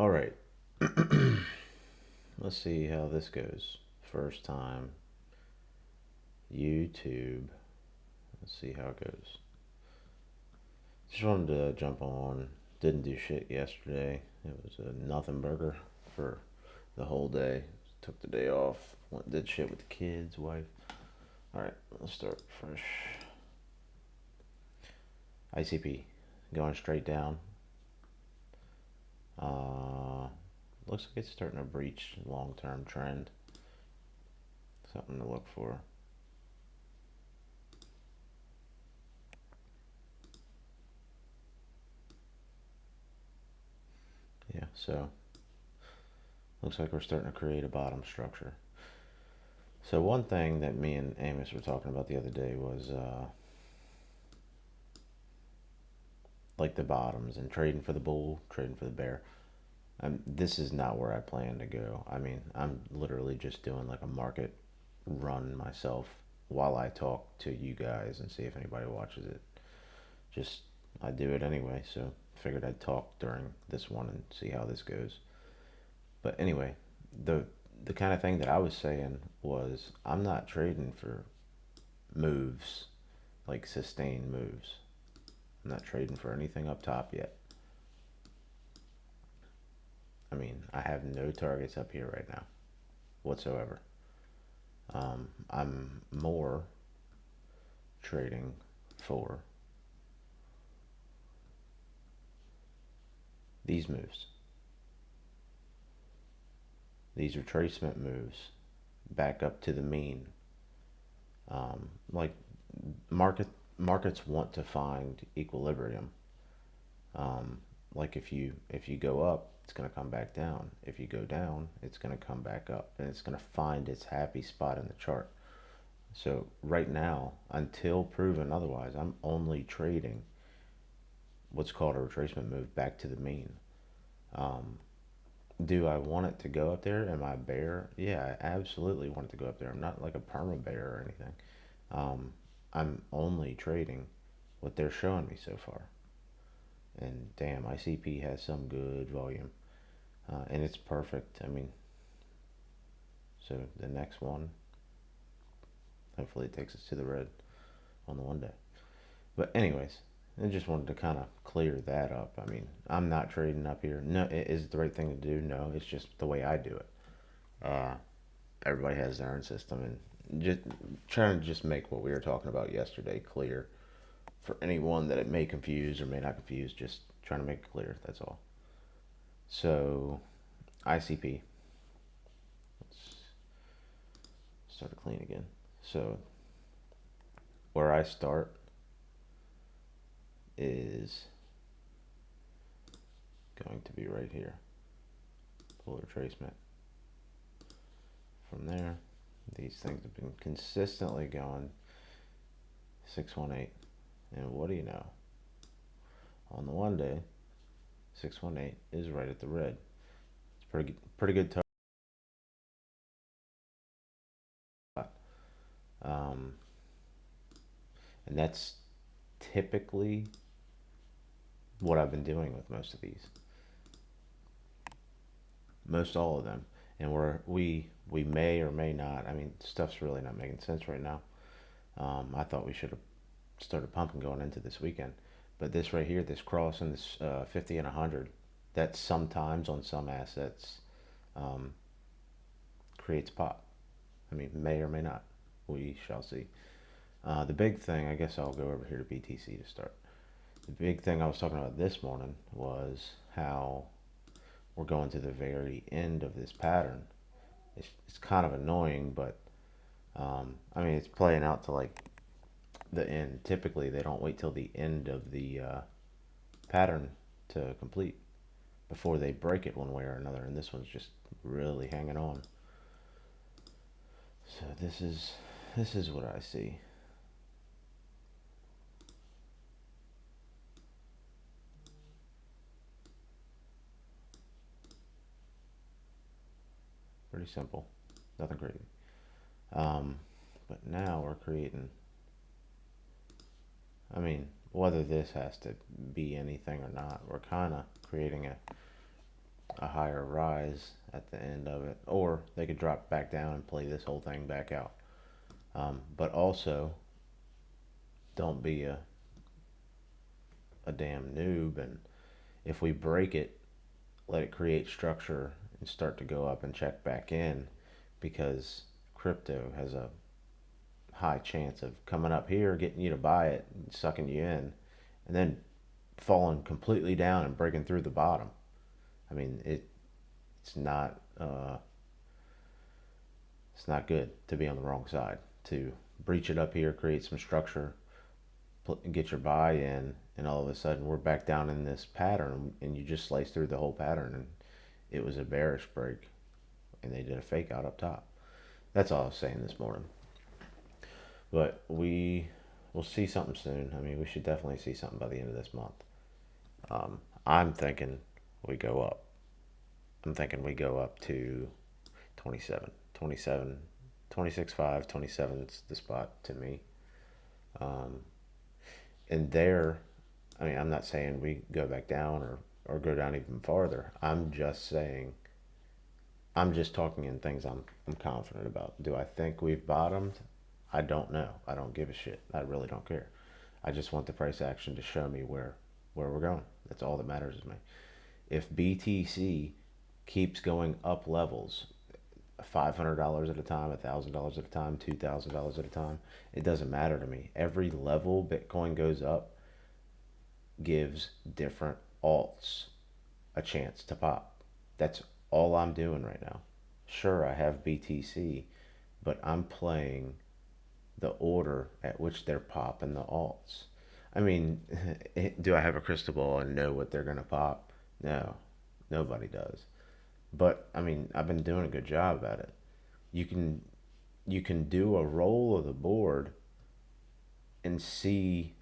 All right. Let's see how this goes. First time YouTube. Let's see how it goes. Just wanted to jump on. Didn't do shit yesterday. It was a nothing burger for the whole day. Took the day off. Did shit with the kids, wife. All right, let's start fresh. ICP going straight down. Uh, Looks like it's starting to breach long-term trend. Something to look for. Yeah, so looks like we're starting to create a bottom structure. So one thing that me and Amos were talking about the other day was like the bottoms and trading for the bull, trading for the bear. This is not where I plan to go. I mean, I'm literally just doing like a market run myself while I talk to you guys and see if anybody watches it. Just I do it anyway, so figured I'd talk during this one and see how this goes. But anyway, the the kind of thing that I was saying was I'm not trading for moves, like sustained moves. I'm not trading for anything up top yet. I mean, I have no targets up here right now whatsoever. I'm more trading for these moves. These retracement moves back up to the mean. Like market markets want to find equilibrium. Um, like if you go up, it's going to come back down. If you go down, it's going to come back up, and it's going to find its happy spot in the chart. So right now, until proven otherwise, I'm only trading what's called a retracement move back to the mean. Um, do I want it to go up there? Am I a bear? Yeah, I absolutely want it to go up there. I'm not like a perma bear or anything. Um, I'm only trading what they're showing me so far. And damn, ICP has some good volume. And it's perfect. I mean, so the next one, hopefully it takes us to the red on the 1 day. But anyways, I just wanted to kind of clear that up. I mean, I'm not trading up here. No, is it the right thing to do? No, it's just the way I do it. Uh, Everybody has their own system, and just trying to just make what we were talking about yesterday clear for anyone that it may confuse or may not confuse. Just trying to make it clear. That's all. So ICP. Let's start it clean again. So where I start is going to be right here. Pull retracement. From there, these things have been consistently going 618. And what do you know? On the 1 day, 618 is right at the red. It's pretty good target. Um, and that's typically what I've been doing with most of these, most all of them. And we may or may not. I mean, stuff's really not making sense right now. I thought we should have started pumping going into this weekend, but this right here, this cross and this 50 and 100, that sometimes on some assets um, creates pop. I mean, may or may not. We shall see. The big thing, I guess I'll go over here to BTC to start. The big thing I was talking about this morning was how we're going to the very end of this pattern. It's kind of annoying, but I mean, it's playing out to like the end. Typically, they don't wait till the end of the pattern to complete before they break it one way or another, and this one's just really hanging on. So this is what I see. Pretty simple, nothing crazy. Um, but now we're creating. I mean, whether this has to be anything or not, we're kind of creating a higher rise at the end of it, or they could drop back down and play this whole thing back out. But also, don't be a damn noob, and if we break it, let it create structure and start to go up and check back in, because crypto has a high chance of coming up here, getting you to buy it, sucking you in, and then falling completely down and breaking through the bottom. I mean, it's not it's not good to be on the wrong side. To breach it up here, create some structure, get your buy in, and all of a sudden we're back down in this pattern, and you just slice through the whole pattern, and it was a bearish break, and they did a fake out up top. That's all I was saying this morning. But we will see something soon. I mean, we should definitely see something by the end of this month. I'm thinking we go up. I'm thinking we go up to 27, 27, 26.5, 27 is the spot to me. Um, and there, I mean, I'm not saying we go back down or go down even farther. I'm just saying, I'm just talking in things I'm confident about. Do I think we've bottomed? I don't know. I don't give a shit. I really don't care. I just want the price action to show me where we're going. That's all that matters to me. If BTC keeps going up levels, $500 at a time, $1,000 at a time, $2,000 at a time, it doesn't matter to me. Every level Bitcoin goes up gives different alts a chance to pop. That's all I'm doing right now. Sure, I have BTC, but I'm playing the order at which they're popping the alts. I mean, do I have a crystal ball and know what they're going to pop? No, nobody does. But I mean, I've been doing a good job at it. You can you can do a roll of the board and see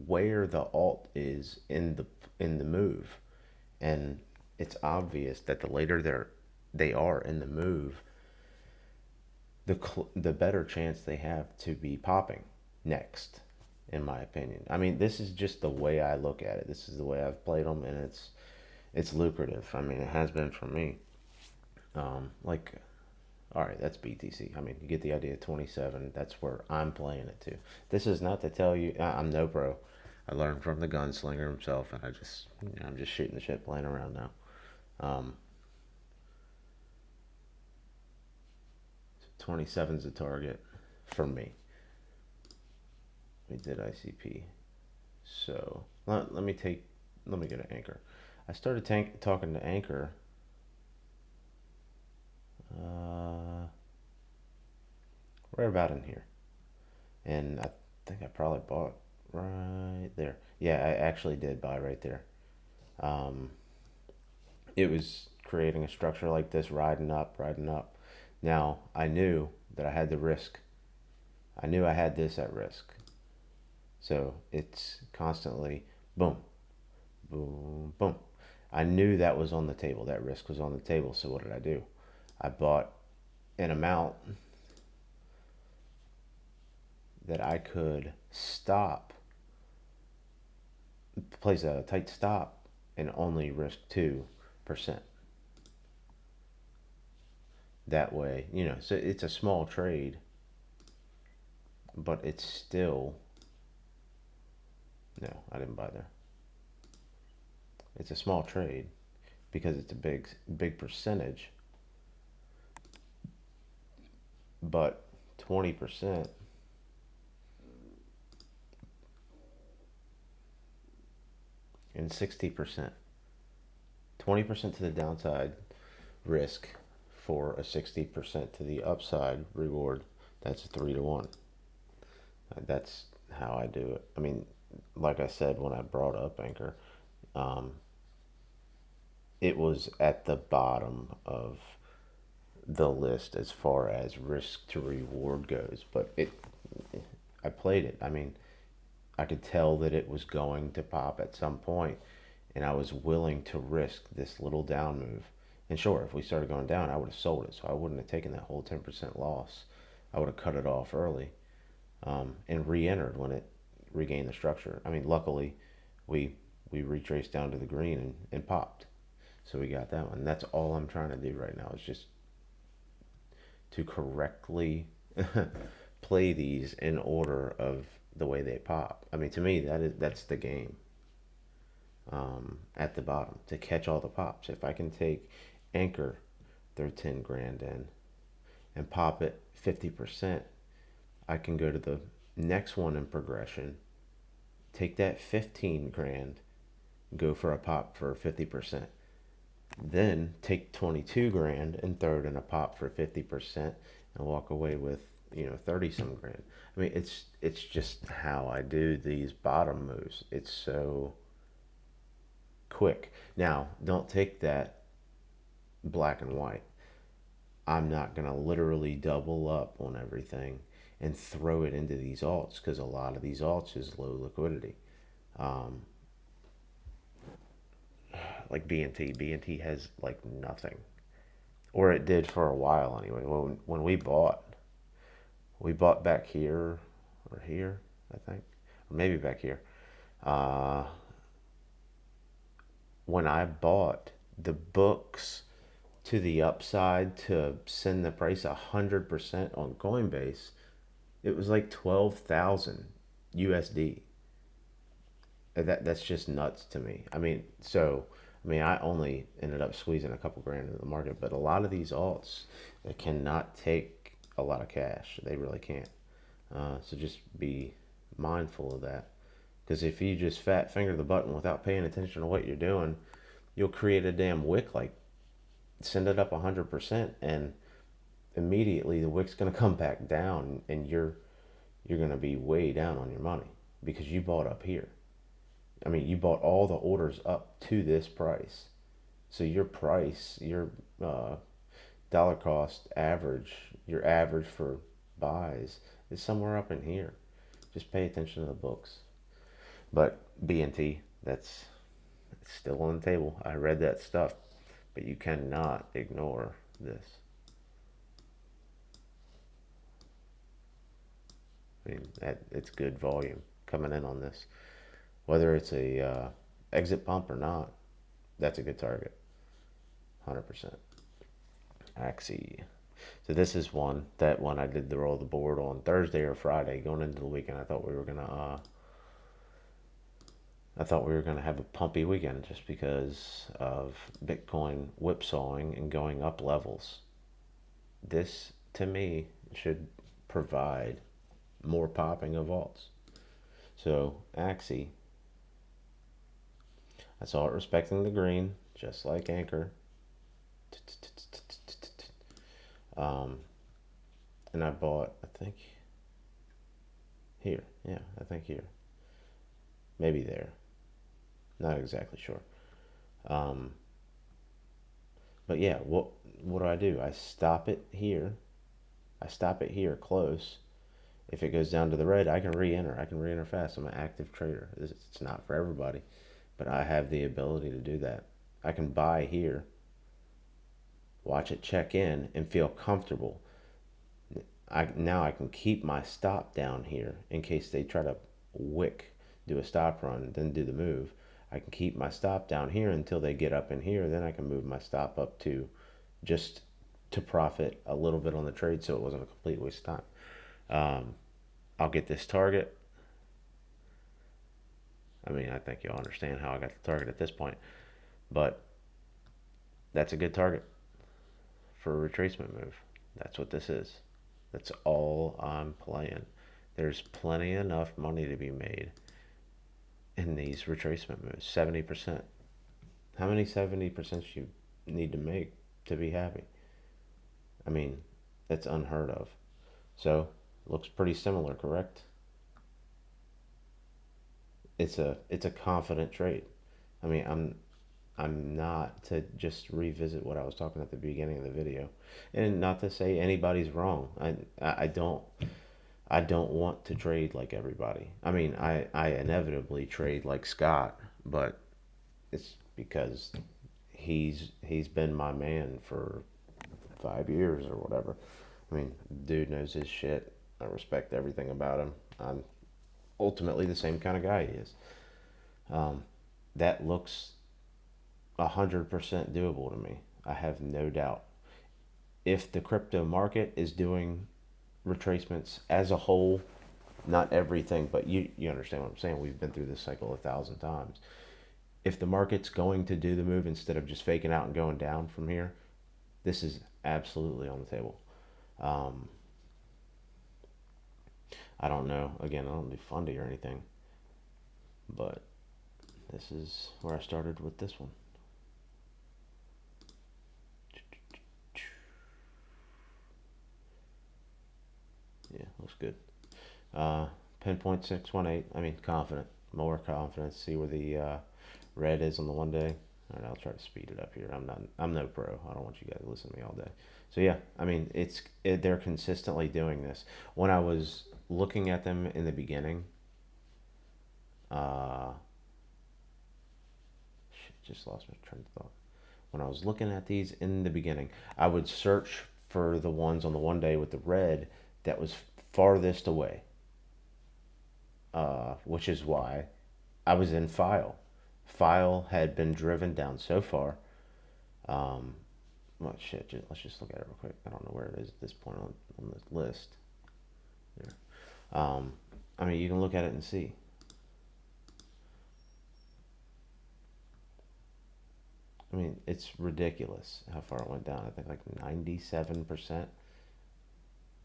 where the alt is in the move, and it's obvious that the later they are in the move, the better chance they have to be popping next, in my opinion. I mean, this is just the way I look at it. This is the way I've played them, and it's lucrative. I mean, it has been for me. Like, all right, that's BTC. I mean, you get the idea. 27. That's where I'm playing it to. This is not to tell you I'm no pro. I learned from the gunslinger himself, and I'm just shooting the shit, playing around now. Um, 27 is a target for me. We did ICP. So let me go to ANKR. I started talking to ANKR. Uh, right about in here, and I think I probably bought right there. Yeah, I actually did buy right there. Um, it was creating a structure like this, riding up, riding up. Now I knew that I had the risk. I knew I had this at risk. So it's constantly boom, boom, boom. I knew that was on the table. That risk was on the table. So what did I do? I bought an amount that I could stop, place a tight stop, and only risk 2%. That way, so it's a small trade, but it's still, no, I didn't buy there. It's a small trade because it's a big percentage, but 20% and 60%. 20% to the downside risk for a 60% to the upside reward. That's a 3 to 1. That's how I do it. I mean, like I said when I brought up ANKR, um, it was at the bottom of the list as far as risk to reward goes, but I played it. I mean, I could tell that it was going to pop at some point, and I was willing to risk this little down move. And sure, if we started going down, I would have sold it, so I wouldn't have taken that whole 10% loss. I would have cut it off early, and re-entered when it regained the structure. I mean, luckily, we we retraced down to the green and popped. So we got that one. That's all I'm trying to do right now is just to correctly play these in order of the way they pop. I mean, to me, that's the game. At the bottom to catch all the pops. If I can take Anchor, their 10 grand in, and pop it 50%, I can go to the next one in progression, take that 15 grand, go for a pop for 50%, then take 22 grand and throw it in a pop for 50% and walk away with 30 some grand. I mean, it's just how I do these bottom moves. It's so quick. Now, don't take that black and white. I'm not going to literally double up on everything and throw it into these alts because a lot of these alts is low liquidity. Um, like BNT. BNT has like nothing. Or it did for a while anyway. When we bought back here or here, I think. Or maybe back here. Uh, when I bought the books to the upside to send the price 100% on Coinbase, it was like 12,000 USD. That's just nuts to me. I mean, I only ended up squeezing a couple grand into the market, but a lot of these alts, they cannot take a lot of cash. They really can't. So just be mindful of that. Because if you just fat finger the button without paying attention to what you're doing, you'll create a damn wick like send it up 100%, and immediately the wick's going to come back down, and you're going to be way down on your money because you bought up here. I mean, you bought all the orders up to this price. So your price, your uh, dollar cost average, your average for buys is somewhere up in here. Just pay attention to the books. But BNT, that's it's still on the table. I read that stuff, but you cannot ignore this. I mean, it's good volume coming in on this. Whether it's a exit pump or not, that's a good target. 100%. AXS. So this is one that when I did the roll of the board on Thursday or Friday going into the weekend, I thought we were gonna have a pumpy weekend just because of Bitcoin whipsawing and going up levels. This to me should provide more popping of alts. So AXS, I saw it respecting the green, just like Anchor. Um, and I bought, I think, here. Yeah, I think here. Maybe there. Not exactly sure. Um, but yeah, what do? I stop it here. I stop it here close. If it goes down to the red, I can re-enter. I can re-enter fast. I'm an active trader. It's not for everybody, but I have the ability to do that. I can buy here, watch it check in, and feel comfortable. Now I can keep my stop down here in case they try to wick, do a stop run, then do the move. I can keep my stop down here until they get up in here. Then I can move my stop up to just to profit a little bit on the trade so it wasn't a complete waste of time. I'll get this target. I mean, I think you'll understand how I got the target at this point, but that's a good target for a retracement move. That's what this is. That's all I'm playing. There's plenty enough money to be made in these retracement moves. 70%. How many 70% you need to make to be happy? I mean, that's unheard of. So, looks pretty similar, correct? It's a confident trade. I mean, I'm not to just revisit what I was talking at the beginning of the video, and not to say anybody's wrong. I don't want to trade like everybody. I mean, I inevitably trade like Scott, but it's because he's been my man for 5 years or whatever. I mean, dude knows his shit. I respect everything about him. I'm ultimately the same kind of guy he is. Um, that looks 100% doable to me. I have no doubt. If the crypto market is doing retracements as a whole, not everything, but you understand what I'm saying. We've been through this cycle 1,000 times. If the market's going to do the move instead of just faking out and going down from here, this is absolutely on the table. Um, I don't know. Again, I don't do fundy or anything, but this is where I started with this one. Yeah, looks good. Uh, Pinpoint 618. I mean, confident. More confidence. See where the red is on the 1 day. All right, I'll try to speed it up here. I'm no pro. I don't want you guys to listen to me all day. So yeah, I mean, they're consistently doing this. When I was looking at them in the beginning, uh, shit, just lost my train of thought. When I was looking at these in the beginning, I would search for the ones on the 1 day with the red that was farthest away, which is why I was in file. File had been driven down so far. Um, well, shit, let's just look at it real quick. I don't know where it is at this point on this list. There. I mean, you can look at it and see. I mean, it's ridiculous how far it went down. I think like 97%.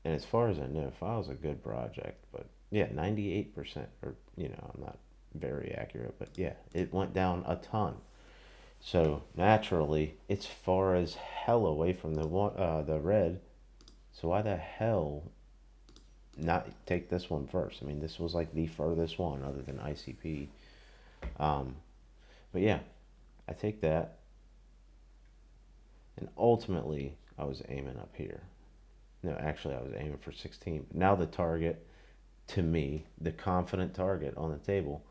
And as far as I know, File's a good project, but yeah, 98%. Or, I'm not very accurate, but yeah, it went down a ton. So naturally, it's far as hell away from the red. So why the hell not take this one first? I mean, this was like the furthest one other than ICP. Um, but yeah, I take that, and ultimately I was aiming up here. No, actually I was aiming for 16. But now the target, to me, the confident target on the table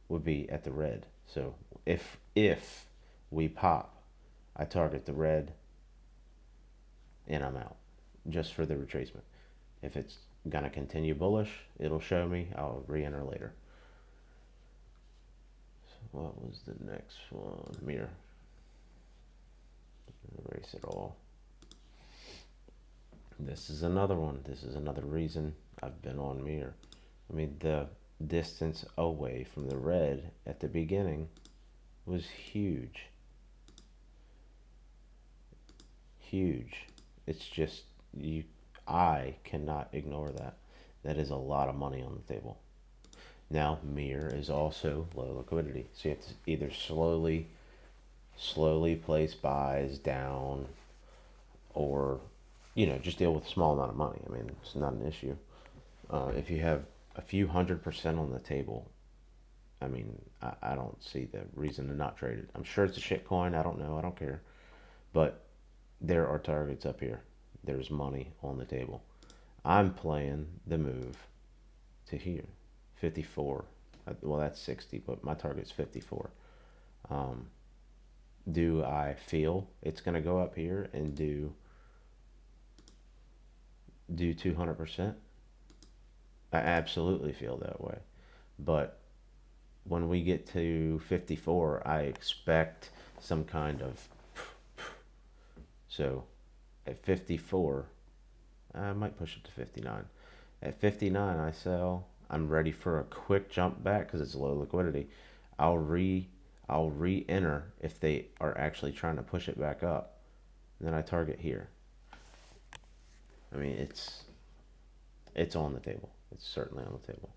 would be at the red. So if we pop, I target the red and I'm out just for the retracement. If it's gonna continue bullish, it'll show me. I'll re-enter later. So what was the next one? Mirror. Erase it all. This is another one. This is another reason I've been on mirror. I mean, the distance away from the red at the beginning was huge. Huge. It's just I cannot ignore that. That is a lot of money on the table. Now, mirror is also low liquidity, so you have to either slowly place buys down, or just deal with a small amount of money. I mean, it's not an issue. If you have a few 100% on the table, I mean, I don't see the reason to not trade it. I'm sure it's a shit coin. I don't know. I don't care. But there are targets up here. There's money on the table. I'm playing the move to here, 54. Well, that's 60, but my target's 54. Um, do I feel it's going to go up here and do 200%? I absolutely feel that way. But when we get to 54, I expect some kind of. So at 54, I might push it to 59. At 59, I sell. I'm ready for a quick jump back because it's low liquidity. I'll re I'll re-enter if they are actually trying to push it back up. And then I target here. I mean, it's on the table. It's certainly on the table.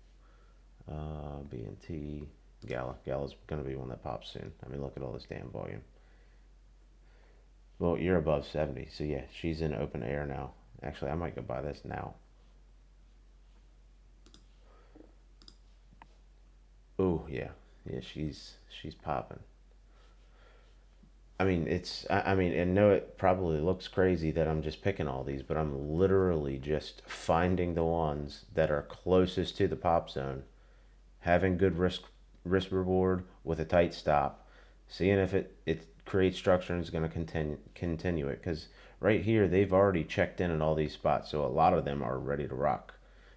BNT, Gala's going to be one that pops soon. I mean, look at all this damn volume. Well, you're above 70, so yeah, she's in open air now. Actually, I might go buy this now. Oh yeah, she's popping. I mean, I mean, and no, it probably looks crazy that I'm just picking all these, but I'm literally just finding the ones that are closest to the pop zone, having good risk reward with a tight stop, seeing if it creates structure and is going to continue it. Because right here they've already checked in all these spots, so a lot of them are ready to rock.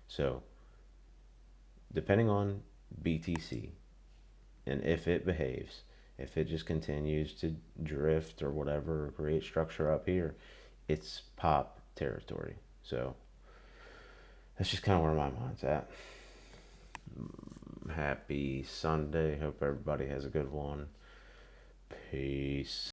So depending on BTC and if it behaves, If it just continues to drift or whatever, or create structure up here, it's pop territory. So that's just kind of where my mind's at. Happy Sunday. Hope everybody has a good one. Peace.